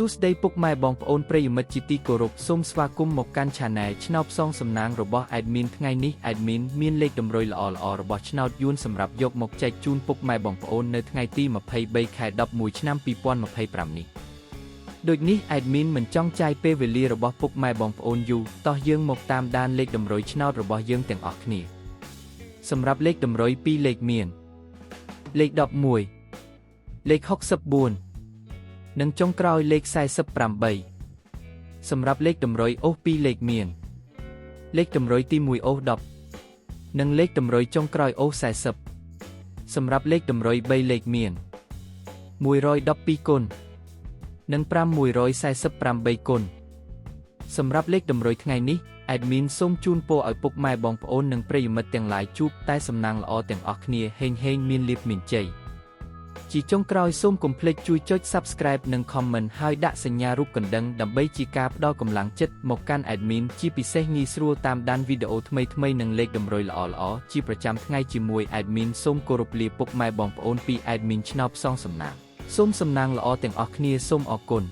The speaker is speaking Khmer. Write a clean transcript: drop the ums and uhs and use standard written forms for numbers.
សួស្តីពុកម៉ែបងប្អូនប្រិយមិត្តជាទីគោរពសូមស្វាគមន៍មកកាន់ Channel ឆ្នោតផ្សងសំណាងរបស់ Admin ថ្ងៃនេះ Admin មានលេខតម្រុយល្អៗរបស់ឆ្នោតយួនសម្រាប់យកមកចែកជូនពុកម៉ែបងប្អូននៅថ្ងៃទី23 ខែ 11 ឆ្នាំ 2025 នេះដូចនេះ Admin មិនចង់ចាយពេលវេលារបស់ពុកម៉ែបងប្អូនយូរតោះយើងមកតាមដានលេខតម្រុយឆ្នោតរបស់យើងទាំងអស់គ្នាសម្រាប់លេខតម្រុយ2លេខមានលេខ11លេខ64និងចុងក្រោយលេខ48សម្រាប់លេខតម្រុយអូស2លេខមានលេខតម្រុយទី1អូស10និងលេខតម្រុយចុងក្រោយអូស40សម្រាប់លេខតម្រុយ3លេខមាន112គុណនិង548គុណសម្រាប់លេខតម្រុយថ្ងៃនេះ Admin សូមជូនពរឲ្យពុកម៉ែបងប្អូននិងប្រិយមិត្តទាំងឡាយជួបតែសំណាងល្អទាំងអស់គ្នាហេងមានលាភមានជ័យជាចុងក្រោយសូមកុំភ្លេចជួយចុច Subscribe និង Comment ហើយដាក់សញ្ញារូបកណ្ដឹងដើម្បីជាការផ្ដល់កម្លាំងចិត្តមកកាន់ Admin ជាពិសេសងាយស្រួលតាមដានវីដេអូថ្មីៗនិងលេខតម្រុយល្អៗជាប្រចាំថ្ងៃជាមួយ Admin សូមគោរពលាពុកម៉ែបងប្អូនពី Admin ឆ្នោតផ្សងសំណាងសូមសំណាងល្អទាំងអស់គ្នាសូមអរគុណ